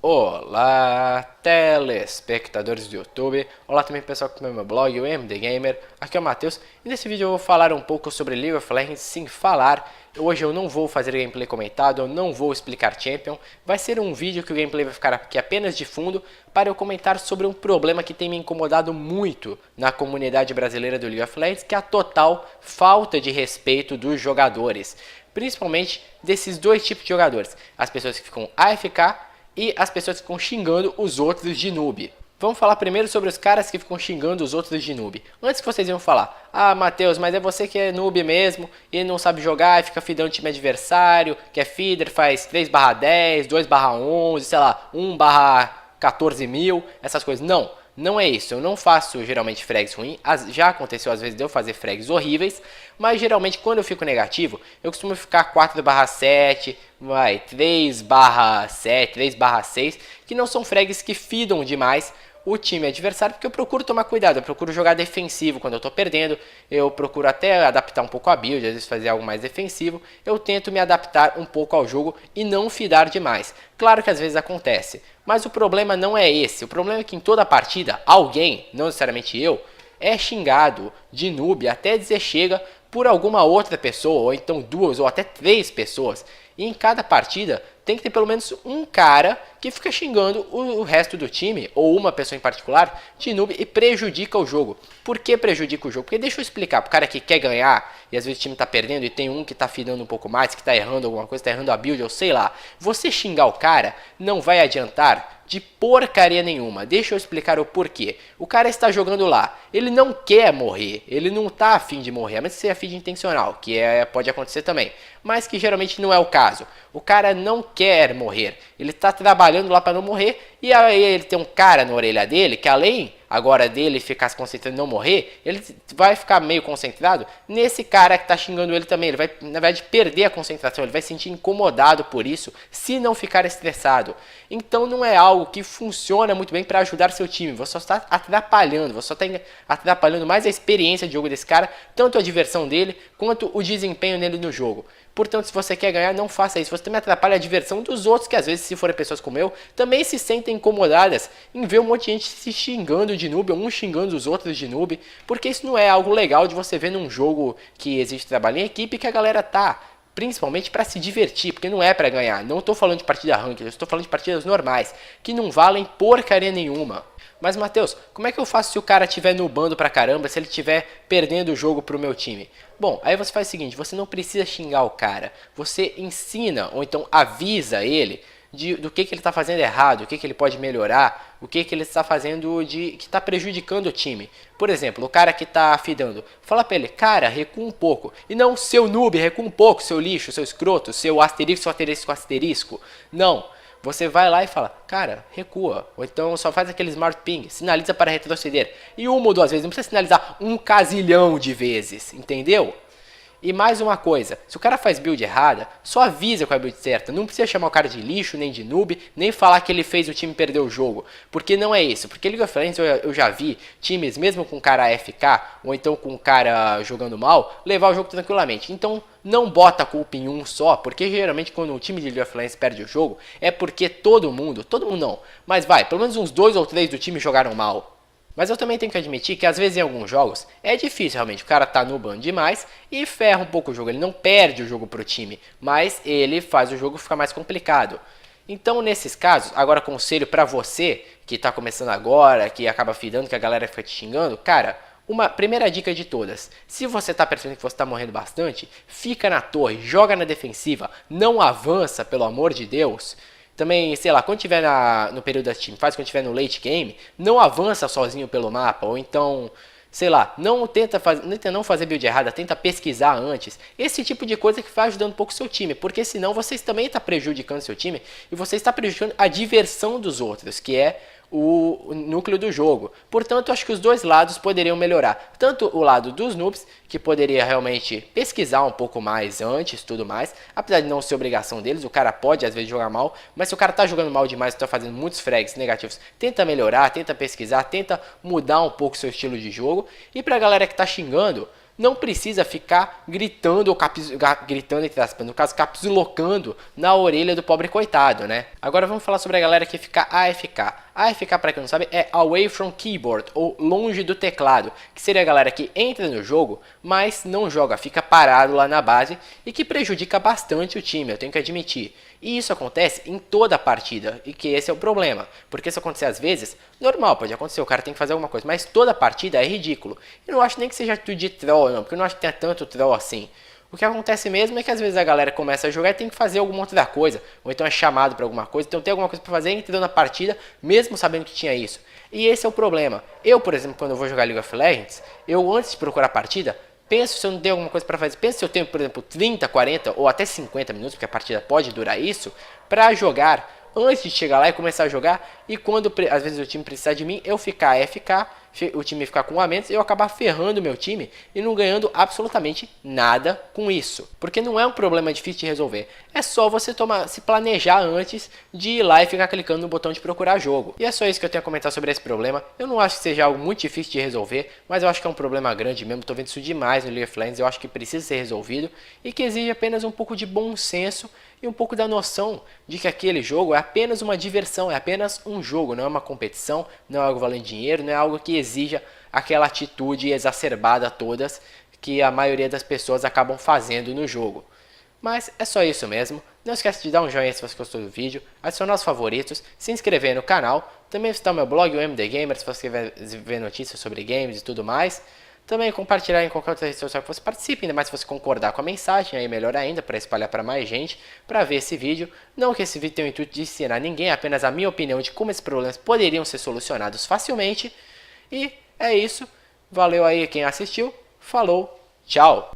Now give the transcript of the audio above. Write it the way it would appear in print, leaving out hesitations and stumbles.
Olá, telespectadores do YouTube. Olá também pessoal que acompanha meu blog, o MD Gamer. Aqui é o Matheus e nesse vídeo eu vou falar um pouco sobre League of Legends sem falar. Hoje eu não vou fazer gameplay comentado, eu não vou explicar Champion. Vai ser um vídeo que o gameplay vai ficar aqui apenas de fundo para eu comentar sobre um problema que tem me incomodado muito na comunidade brasileira do League of Legends, que é a total falta de respeito dos jogadores. Principalmente desses dois tipos de jogadores, as pessoas que ficam AFK e as pessoas que ficam xingando os outros de noob. Vamos falar primeiro sobre os caras que ficam xingando os outros de noob. Antes que vocês iam falar, ah Matheus, mas é você que é noob mesmo e não sabe jogar e fica feedando o time adversário, que é feeder, faz 3/10, 2/11, sei lá, 1/14.000, essas coisas. Não, não é isso. Eu não faço geralmente frags ruins. Já aconteceu às vezes de eu fazer frags horríveis, mas geralmente quando eu fico negativo, eu costumo ficar 4/7, 3/7, 3/6, que não são frags que feedam demais o time adversário, porque eu procuro tomar cuidado, eu procuro jogar defensivo quando eu tô perdendo, eu procuro até adaptar um pouco a build, às vezes fazer algo mais defensivo, eu tento me adaptar um pouco ao jogo e não feedar demais. Claro que às vezes acontece, mas o problema não é esse, o problema é que em toda partida, alguém, não necessariamente eu, é xingado de noob até dizer chega por alguma outra pessoa, ou então duas ou até três pessoas. E em cada partida tem que ter pelo menos um cara que fica xingando o resto do time, ou uma pessoa em particular, de noob e prejudica o jogo. Por que prejudica o jogo? Porque deixa eu explicar, pro cara que quer ganhar, e às vezes o time tá perdendo, e tem um que tá fidando um pouco mais, que tá errando alguma coisa, tá errando a build, ou sei lá. Você xingar o cara não vai adiantar de porcaria nenhuma. Deixa eu explicar o porquê. O cara está jogando lá, ele não quer morrer, ele não tá afim de morrer, a menos que seja afim de intencional, que pode acontecer também, mas que geralmente não é o caso. O cara não quer morrer, ele tá trabalhando lá para não morrer, e aí ele tem um cara na orelha dele, que além agora dele ficar se concentrando em não morrer, ele vai ficar meio concentrado nesse cara que tá xingando ele também. Ele vai, na verdade, perder a concentração, ele vai se sentir incomodado por isso, se não ficar estressado. Então não é algo que funciona muito bem para ajudar seu time, você só está atrapalhando, você só está atrapalhando mais a experiência de jogo desse cara, tanto a diversão dele, quanto o desempenho dele no jogo. Portanto, se você quer ganhar, não faça isso. Você também atrapalha a diversão dos outros, que às vezes, se forem pessoas como eu, também se sentem incomodadas em ver um monte de gente se xingando de noob, ou um xingando os outros de noob, porque isso não é algo legal de você ver num jogo que existe trabalho em equipe, que a galera tá principalmente para se divertir, porque não é para ganhar. Não estou falando de partida ranked, eu estou falando de partidas normais, que não valem porcaria nenhuma. Mas, Matheus, como é que eu faço se o cara estiver nubando pra caramba, se ele estiver perdendo o jogo pro meu time? Bom, aí você faz o seguinte, você não precisa xingar o cara, você ensina, ou então avisa ele do que ele está fazendo errado, o que ele pode melhorar, o que ele está fazendo que está prejudicando o time. Por exemplo, o cara que está fidando, fala pra ele, cara, recua um pouco. E não, seu noob, recua um pouco, seu lixo, seu escroto, seu asterisco, asterisco, asterisco. Não. Você vai lá e fala, cara, recua. Ou então só faz aquele smart ping, sinaliza para retroceder. E uma ou duas vezes, não precisa sinalizar um casilhão de vezes, entendeu? E mais uma coisa, se o cara faz build errada, só avisa com a build certa. Não precisa chamar o cara de lixo, nem de noob, nem falar que ele fez o time perder o jogo. Porque não é isso. Porque League of Legends eu já vi times, mesmo com cara AFK, ou então com o cara jogando mal, levar o jogo tranquilamente. Então não bota a culpa em um só, porque geralmente quando um time de League of Legends perde o jogo, é porque todo mundo não, mas vai, pelo menos uns 2 ou 3 do time jogaram mal. Mas eu também tenho que admitir que às vezes em alguns jogos é difícil realmente, o cara tá nubando demais e ferra um pouco o jogo, ele não perde o jogo pro time, mas ele faz o jogo ficar mais complicado. Então nesses casos, agora conselho pra você que tá começando agora, que acaba fidando, que a galera fica te xingando, cara, uma primeira dica de todas, se você tá percebendo que você tá morrendo bastante, fica na torre, joga na defensiva, não avança, pelo amor de Deus. Também, sei lá, quando tiver no período das teamfights, quando tiver no late game, não avança sozinho pelo mapa, ou então, sei lá, tenta não fazer build errada, tenta pesquisar antes. Esse tipo de coisa que vai ajudando um pouco o seu time, porque senão vocês também estão prejudicando seu time e você está prejudicando a diversão dos outros, que é o núcleo do jogo. Portanto, acho que os dois lados poderiam melhorar. Tanto o lado dos noobs, que poderia realmente pesquisar um pouco mais antes, tudo mais, apesar de não ser obrigação deles, o cara pode às vezes jogar mal, mas se o cara tá jogando mal demais e tá fazendo muitos frags negativos, tenta melhorar, tenta pesquisar, tenta mudar um pouco seu estilo de jogo. E pra galera que tá xingando, não precisa ficar gritando, ou gritando entre aspas, no caso, capsulocando na orelha do pobre coitado, né? Agora vamos falar sobre a galera que fica AFK. AFK, para quem não sabe, é Away from Keyboard, ou longe do teclado, que seria a galera que entra no jogo, mas não joga, fica parado lá na base e que prejudica bastante o time, eu tenho que admitir. E isso acontece em toda a partida, e que esse é o problema, porque se acontecer às vezes, normal, pode acontecer, o cara tem que fazer alguma coisa, mas toda a partida é ridículo. E não acho nem que seja tudo de troll, não, porque eu não acho que tenha tanto troll assim. O que acontece mesmo é que às vezes a galera começa a jogar e tem que fazer alguma outra coisa, ou então é chamado para alguma coisa, então tem alguma coisa para fazer entrando na partida, mesmo sabendo que tinha isso. E esse é o problema. Eu, por exemplo, quando eu vou jogar League of Legends, eu antes de procurar a partida, penso se eu não tenho alguma coisa para fazer, penso se eu tenho, por exemplo, 30, 40 ou até 50 minutos, porque a partida pode durar isso, para jogar antes de chegar lá e começar a jogar, e quando às vezes o time precisar de mim, eu ficar AFK, o time ficar com 1 a menos, eu acabar ferrando o meu time e não ganhando absolutamente nada com isso. Porque não é um problema difícil de resolver. É só você se planejar antes de ir lá e ficar clicando no botão de procurar jogo. E é só isso que eu tenho a comentar sobre esse problema. Eu não acho que seja algo muito difícil de resolver, mas eu acho que é um problema grande mesmo. Tô vendo isso demais no League of Legends. Eu acho que precisa ser resolvido e que exige apenas um pouco de bom senso e um pouco da noção de que aquele jogo é apenas uma diversão, é apenas um jogo, não é uma competição, não é algo valendo dinheiro, não é algo que exija aquela atitude exacerbada todas que a maioria das pessoas acabam fazendo no jogo. Mas é só isso mesmo. Não esquece de dar um joinha se você gostou do vídeo, adicionar os favoritos, se inscrever no canal, também visitar o meu blog, o MD Gamer, se você quer ver notícias sobre games e tudo mais. Também compartilhar em qualquer outra rede social que você participe, ainda mais se você concordar com a mensagem, aí melhor ainda, para espalhar para mais gente, para ver esse vídeo. Não que esse vídeo tenha o intuito de ensinar ninguém, é apenas a minha opinião de como esses problemas poderiam ser solucionados facilmente. E é isso, valeu aí quem assistiu, falou, tchau!